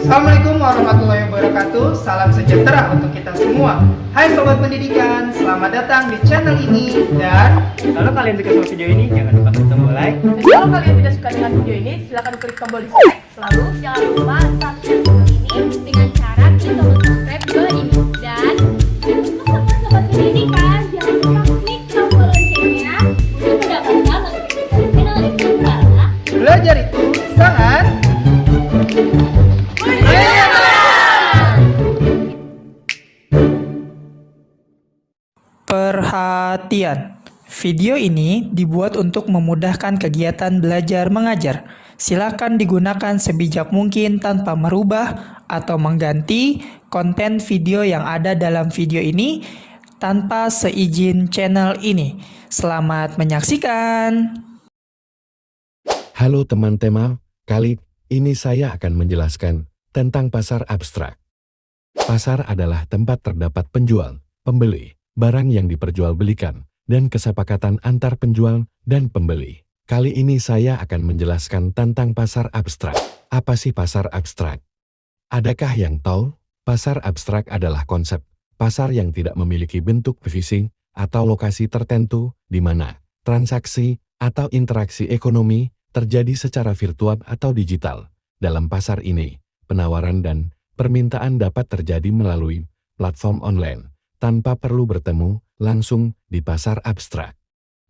Assalamualaikum warahmatullahi wabarakatuh. Salam sejahtera untuk kita semua. Hai sobat pendidikan, selamat datang di channel ini. Dan kalau kalian suka sama video ini, jangan lupa klik tombol like. Dan kalau kalian tidak suka dengan video ini, silahkan klik tombol dislike. Selalu jangan lupa subscribe channel ini dengan cara klik tombol subscribe ke ini. Dan untuk sobat pendidikan, jangan lupa klik tombol loncengnya untuk mendapatkan notifikasi channel ini. Karena Belajar itu sangat perhatian. Video ini dibuat untuk memudahkan kegiatan belajar mengajar. Silakan digunakan sebijak mungkin tanpa merubah atau mengganti konten video yang ada dalam video ini tanpa seizin channel ini. Selamat menyaksikan. Halo teman-teman, kali ini saya akan menjelaskan tentang pasar abstrak. Pasar adalah tempat terdapat penjual, pembeli, barang yang diperjualbelikan, dan kesepakatan antar penjual dan pembeli. Kali ini saya akan menjelaskan tentang pasar abstrak. Apa sih pasar abstrak? Adakah yang tahu? Pasar abstrak adalah konsep pasar yang tidak memiliki bentuk fisik atau lokasi tertentu di mana transaksi atau interaksi ekonomi terjadi secara virtual atau digital. Dalam pasar ini, penawaran dan permintaan dapat terjadi melalui platform online tanpa perlu bertemu langsung di pasar abstrak.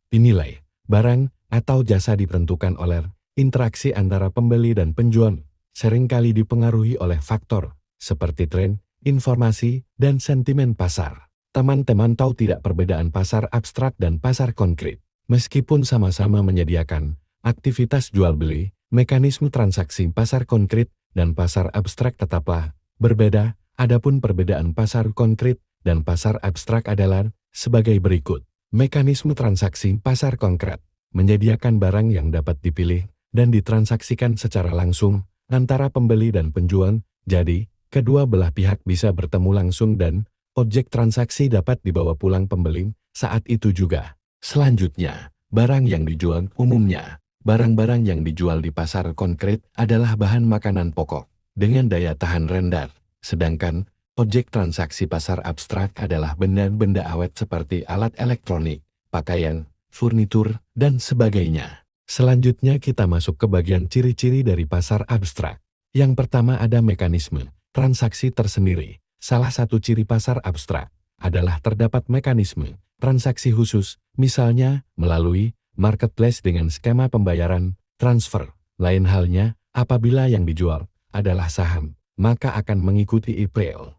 Dinilai, barang atau jasa ditentukan oleh interaksi antara pembeli dan penjual, seringkali dipengaruhi oleh faktor seperti tren, informasi, dan sentimen pasar. Teman-teman tahu tidak perbedaan pasar abstrak dan pasar konkret? Meskipun sama-sama menyediakan aktivitas jual-beli, mekanisme transaksi pasar konkret dan pasar abstrak tetaplah berbeda. Adapun perbedaan pasar konkret dan pasar abstrak adalah sebagai berikut. Mekanisme transaksi pasar konkret menyediakan barang yang dapat dipilih dan ditransaksikan secara langsung antara pembeli dan penjual, jadi kedua belah pihak bisa bertemu langsung dan objek transaksi dapat dibawa pulang pembeli saat itu juga. Selanjutnya, barang yang dijual umumnya. Barang-barang yang dijual di pasar konkret adalah bahan makanan pokok dengan daya tahan rendah, sedangkan objek transaksi pasar abstrak adalah benda-benda awet seperti alat elektronik, pakaian, furnitur, dan sebagainya. Selanjutnya kita masuk ke bagian ciri-ciri dari pasar abstrak. Yang pertama ada mekanisme transaksi tersendiri. Salah satu ciri pasar abstrak adalah terdapat mekanisme transaksi khusus, misalnya melalui marketplace dengan skema pembayaran transfer. Lain halnya, apabila yang dijual adalah saham, maka akan mengikuti IPO.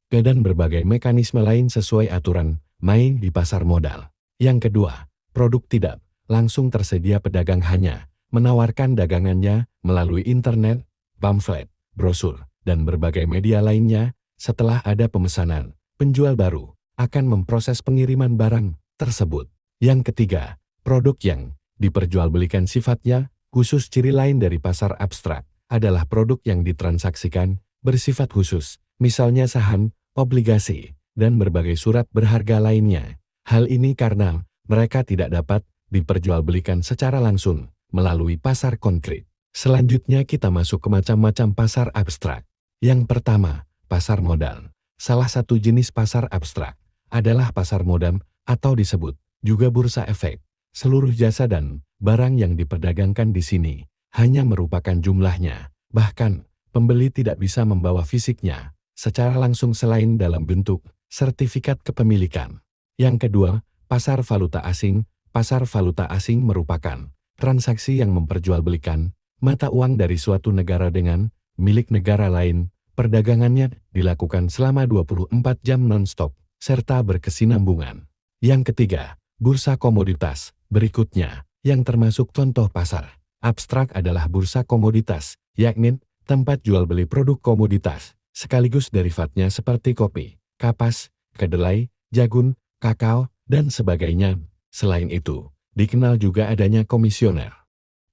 Dan berbagai mekanisme lain sesuai aturan main di pasar modal. Yang kedua, produk tidak langsung tersedia. Pedagang hanya menawarkan dagangannya melalui internet, pamflet, brosur, dan berbagai media lainnya. Setelah ada pemesanan, penjual baru akan memproses pengiriman barang tersebut. Yang ketiga, produk yang diperjualbelikan sifatnya khusus. Ciri lain dari pasar abstrak adalah produk yang ditransaksikan bersifat khusus, misalnya saham, obligasi, dan berbagai surat berharga lainnya. Hal ini karena mereka tidak dapat diperjualbelikan secara langsung melalui pasar konkret. Selanjutnya kita masuk ke macam-macam pasar abstrak. Yang pertama, pasar modal. Salah satu jenis pasar abstrak adalah pasar modal atau disebut juga bursa efek. Seluruh jasa dan barang yang diperdagangkan di sini hanya merupakan jumlahnya. Bahkan, pembeli tidak bisa membawa fisiknya secara langsung selain dalam bentuk sertifikat kepemilikan. Yang kedua, pasar valuta asing. Pasar valuta asing merupakan transaksi yang memperjualbelikan mata uang dari suatu negara dengan milik negara lain. Perdagangannya dilakukan selama 24 jam non-stop serta berkesinambungan. Yang ketiga, bursa komoditas. Berikutnya, yang termasuk contoh pasar abstrak adalah bursa komoditas, yakni tempat jual beli produk komoditas, sekaligus derivatnya seperti kopi, kapas, kedelai, jagung, kakao, dan sebagainya. Selain itu, dikenal juga adanya komisioner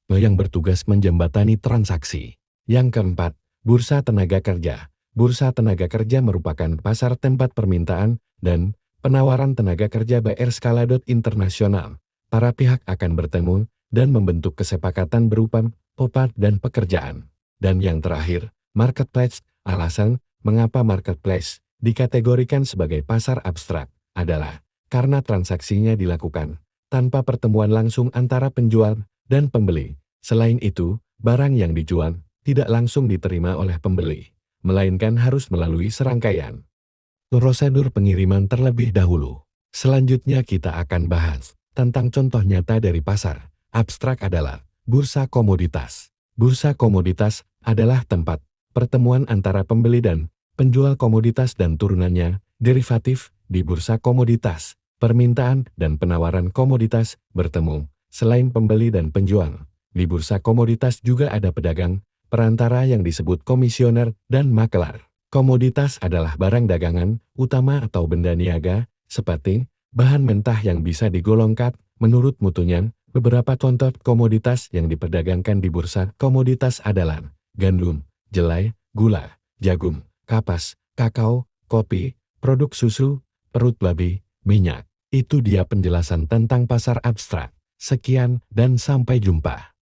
yang bertugas menjembatani transaksi. Yang keempat, bursa tenaga kerja. Bursa tenaga kerja merupakan pasar tempat permintaan dan penawaran tenaga kerja berskala internasional. Para pihak akan bertemu dan membentuk kesepakatan berupa upah dan pekerjaan. Dan yang terakhir, Marketplace. Alasan mengapa marketplace dikategorikan sebagai pasar abstrak adalah karena transaksinya dilakukan tanpa pertemuan langsung antara penjual dan pembeli. Selain itu, barang yang dijual tidak langsung diterima oleh pembeli, melainkan harus melalui serangkaian prosedur pengiriman terlebih dahulu. Selanjutnya kita akan bahas tentang contoh nyata dari pasar abstrak adalah bursa komoditas. Bursa komoditas adalah tempat pertemuan antara pembeli dan penjual komoditas dan turunannya, derivatif. Di bursa komoditas, permintaan dan penawaran komoditas bertemu. Selain pembeli dan penjual, di bursa komoditas juga ada pedagang, perantara yang disebut komisioner dan makelar. Komoditas adalah barang dagangan, utama atau benda niaga, seperti bahan mentah yang bisa digolongkan menurut mutunya. Beberapa contoh komoditas yang diperdagangkan di bursa komoditas adalah gandum, jelai, gula, jagung, kapas, kakao, kopi, produk susu, perut babi, minyak. Itu dia penjelasan tentang pasar abstrak. Sekian dan sampai jumpa.